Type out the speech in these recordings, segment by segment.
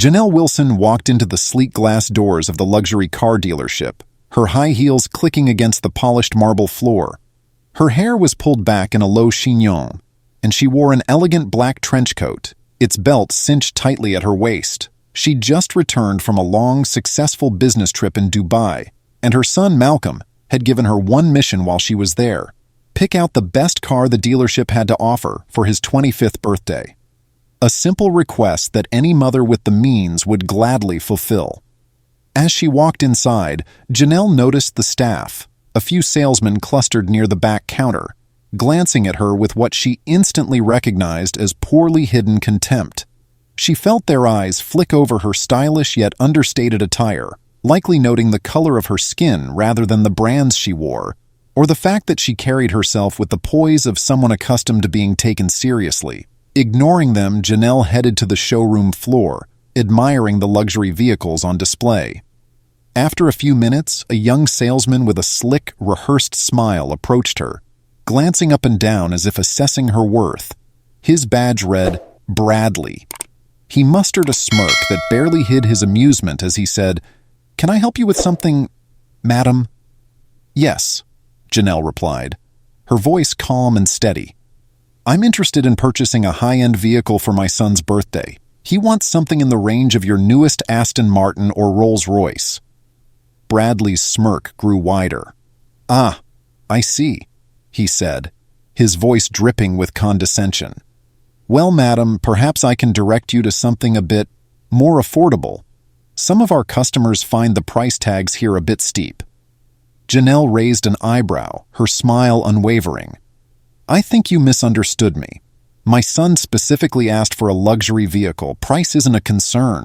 Janelle Wilson walked into the sleek glass doors of the luxury car dealership, her high heels clicking against the polished marble floor. Her hair was pulled back in a low chignon, and she wore an elegant black trench coat, its belt cinched tightly at her waist. She'd just returned from a long, successful business trip in Dubai, and her son Malcolm had given her one mission while she was there: pick out the best car the dealership had to offer for his 25th birthday. A simple request that any mother with the means would gladly fulfill. As she walked inside, Janelle noticed the staff, a few salesmen clustered near the back counter, glancing at her with what she instantly recognized as poorly hidden contempt. She felt their eyes flick over her stylish yet understated attire, likely noting the color of her skin rather than the brands she wore, or the fact that she carried herself with the poise of someone accustomed to being taken seriously. Ignoring them, Janelle headed to the showroom floor, admiring the luxury vehicles on display. After a few minutes, a young salesman with a slick, rehearsed smile approached her, glancing up and down as if assessing her worth. His badge read, Bradley. He mustered a smirk that barely hid his amusement as he said, "Can I help you with something, madam?" "Yes," Janelle replied, her voice calm and steady. "I'm interested in purchasing a high-end vehicle for my son's birthday. He wants something in the range of your newest Aston Martin or Rolls-Royce." Bradley's smirk grew wider. "Ah, I see," he said, his voice dripping with condescension. "Well, madam, perhaps I can direct you to something a bit more affordable. Some of our customers find the price tags here a bit steep." Janelle raised an eyebrow, her smile unwavering. "I think you misunderstood me. My son specifically asked for a luxury vehicle. Price isn't a concern."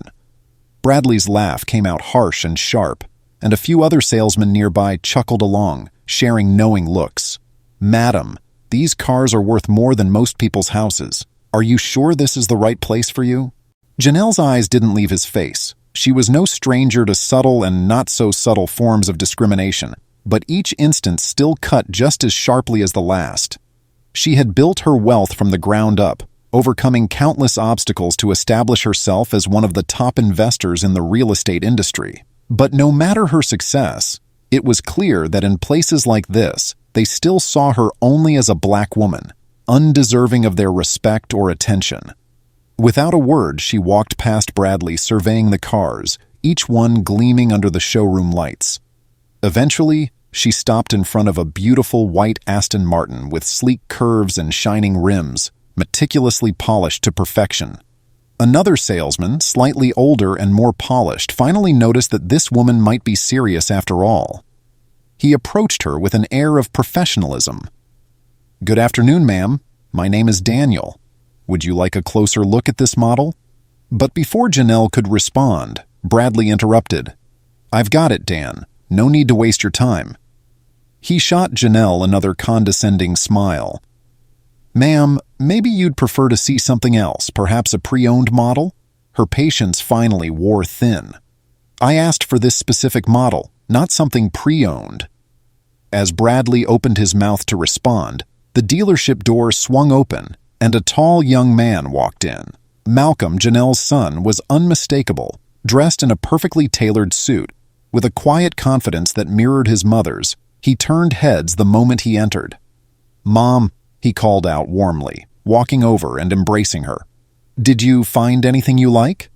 Bradley's laugh came out harsh and sharp, and a few other salesmen nearby chuckled along, sharing knowing looks. "Madam, these cars are worth more than most people's houses. Are you sure this is the right place for you?" Janelle's eyes didn't leave his face. She was no stranger to subtle and not-so-subtle forms of discrimination, but each instance still cut just as sharply as the last. She had built her wealth from the ground up, overcoming countless obstacles to establish herself as one of the top investors in the real estate industry. But no matter her success, it was clear that in places like this, they still saw her only as a black woman, undeserving of their respect or attention. Without a word, she walked past Bradley, surveying the cars, each one gleaming under the showroom lights. Eventually, she stopped in front of a beautiful white Aston Martin with sleek curves and shining rims, meticulously polished to perfection. Another salesman, slightly older and more polished, finally noticed that this woman might be serious after all. He approached her with an air of professionalism. "Good afternoon, ma'am. My name is Daniel. Would you like a closer look at this model?" But before Janelle could respond, Bradley interrupted. "I've got it, Dan. No need to waste your time." He shot Janelle another condescending smile. "Ma'am, maybe you'd prefer to see something else, perhaps a pre-owned model?" Her patience finally wore thin. "I asked for this specific model, not something pre-owned." As Bradley opened his mouth to respond, the dealership door swung open, and a tall young man walked in. Malcolm, Janelle's son, was unmistakable, dressed in a perfectly tailored suit. With a quiet confidence that mirrored his mother's, he turned heads the moment he entered. "Mom," he called out warmly, walking over and embracing her. "Did you find anything you like?"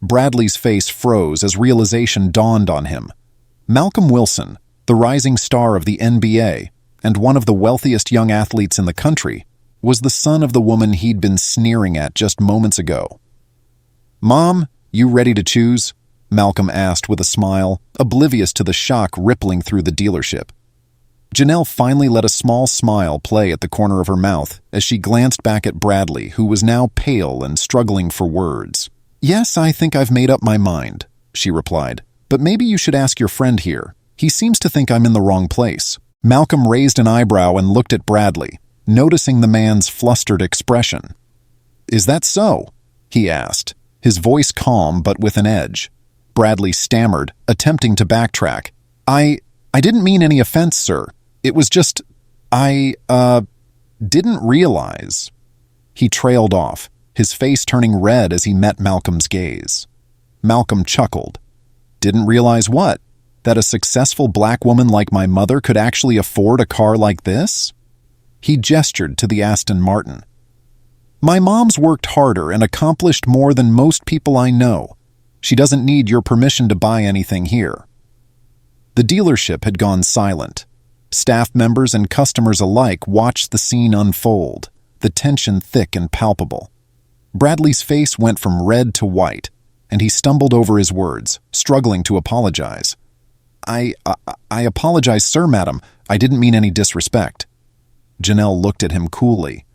Bradley's face froze as realization dawned on him. Malcolm Wilson, the rising star of the NBA and one of the wealthiest young athletes in the country, was the son of the woman he'd been sneering at just moments ago. "Mom, you ready to choose?" Malcolm asked with a smile, oblivious to the shock rippling through the dealership. Janelle finally let a small smile play at the corner of her mouth as she glanced back at Bradley, who was now pale and struggling for words. "Yes, I think I've made up my mind," she replied. "But maybe you should ask your friend here. He seems to think I'm in the wrong place." Malcolm raised an eyebrow and looked at Bradley, noticing the man's flustered expression. "Is that so?" he asked, his voice calm but with an edge. Bradley stammered, attempting to backtrack. I didn't mean any offense, sir. It was just, didn't realize." He trailed off, his face turning red as he met Malcolm's gaze. Malcolm chuckled. Didn't realize what? That a successful black woman like my mother could actually afford a car like this? He gestured to the Aston Martin. My mom's worked harder and accomplished more than most people I know. She doesn't need your permission to buy anything here. The dealership had gone silent. Staff members and customers alike watched the scene unfold, the tension thick and palpable. Bradley's face went from red to white, and he stumbled over his words, struggling to apologize. I apologize, sir, madam. I didn't mean any disrespect. Janelle looked at him coolly.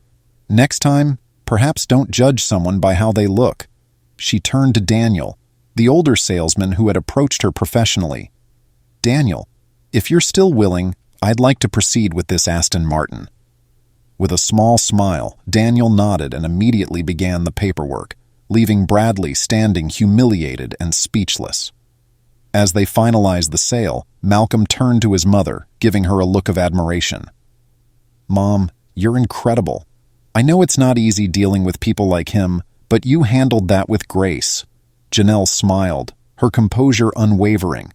Next time, perhaps don't judge someone by how they look. She turned to Daniel, the older salesman who had approached her professionally. Daniel, if you're still willing, I'd like to proceed with this Aston Martin. With a small smile, Daniel nodded and immediately began the paperwork, leaving Bradley standing humiliated and speechless. As they finalized the sale, Malcolm turned to his mother, giving her a look of admiration. Mom, you're incredible. I know it's not easy dealing with people like him, but you handled that with grace. Janelle smiled, her composure unwavering.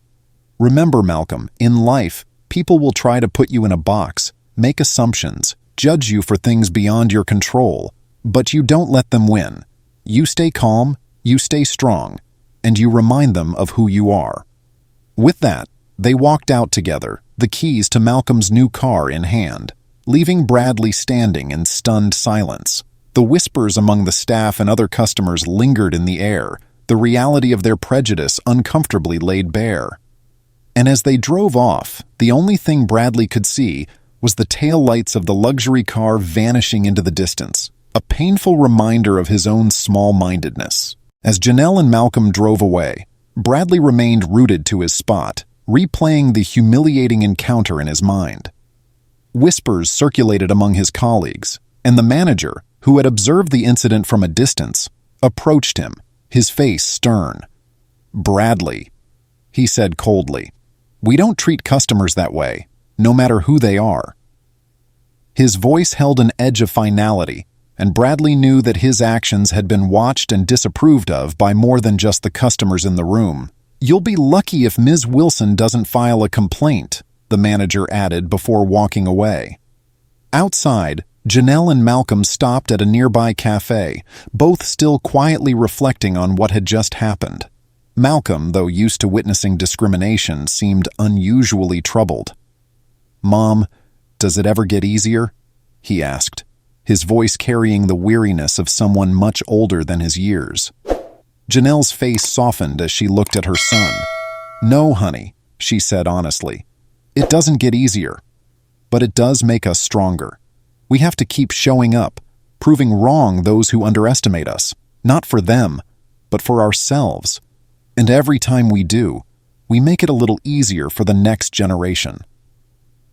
Remember, Malcolm, in life, people will try to put you in a box, make assumptions, judge you for things beyond your control, but you don't let them win. You stay calm, you stay strong, and you remind them of who you are. With that, they walked out together, the keys to Malcolm's new car in hand, leaving Bradley standing in stunned silence. The whispers among the staff and other customers lingered in the air, the reality of their prejudice uncomfortably laid bare. And as they drove off, the only thing Bradley could see was the taillights of the luxury car vanishing into the distance, a painful reminder of his own small-mindedness. As Janelle and Malcolm drove away, Bradley remained rooted to his spot, replaying the humiliating encounter in his mind. Whispers circulated among his colleagues, and the manager, who had observed the incident from a distance, approached him, his face stern. "Bradley," he said coldly, "we don't treat customers that way, no matter who they are." His voice held an edge of finality, and Bradley knew that his actions had been watched and disapproved of by more than just the customers in the room. "You'll be lucky if Ms. Wilson doesn't file a complaint," the manager added before walking away. Outside, Janelle and Malcolm stopped at a nearby cafe, both still quietly reflecting on what had just happened. Malcolm, though used to witnessing discrimination, seemed unusually troubled. "Mom, does it ever get easier?" he asked, his voice carrying the weariness of someone much older than his years. Janelle's face softened as she looked at her son. "No, honey," she said honestly. "It doesn't get easier, but it does make us stronger. We have to keep showing up, proving wrong those who underestimate us, not for them, but for ourselves. And every time we do, we make it a little easier for the next generation."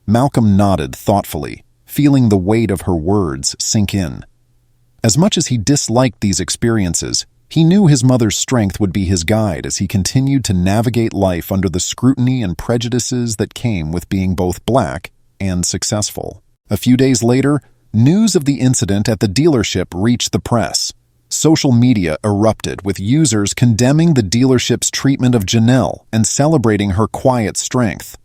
Malcolm nodded thoughtfully, feeling the weight of her words sink in. As much as he disliked these experiences, he knew his mother's strength would be his guide as he continued to navigate life under the scrutiny and prejudices that came with being both black and successful. A few days later, news of the incident at the dealership reached the press. Social media erupted with users condemning the dealership's treatment of Janelle and celebrating her quiet strength.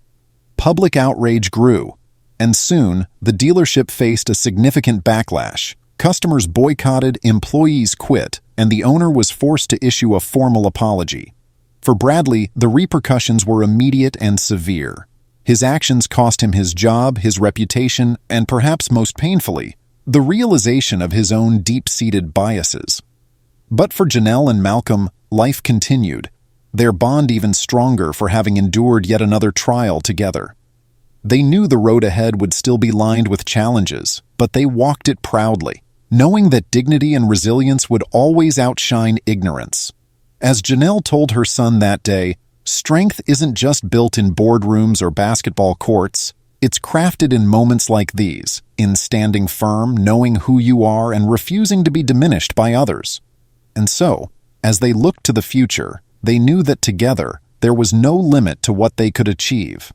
Public outrage grew, and soon the dealership faced a significant backlash. Customers boycotted, employees quit, and the owner was forced to issue a formal apology. For Bradley, the repercussions were immediate and severe. His actions cost him his job, his reputation, and perhaps most painfully, the realization of his own deep-seated biases. But for Janelle and Malcolm, life continued, their bond even stronger for having endured yet another trial together. They knew the road ahead would still be lined with challenges, but they walked it proudly, knowing that dignity and resilience would always outshine ignorance. As Janelle told her son that day, strength isn't just built in boardrooms or basketball courts, it's crafted in moments like these, in standing firm, knowing who you are, and refusing to be diminished by others. And so, as they looked to the future, they knew that together, there was no limit to what they could achieve.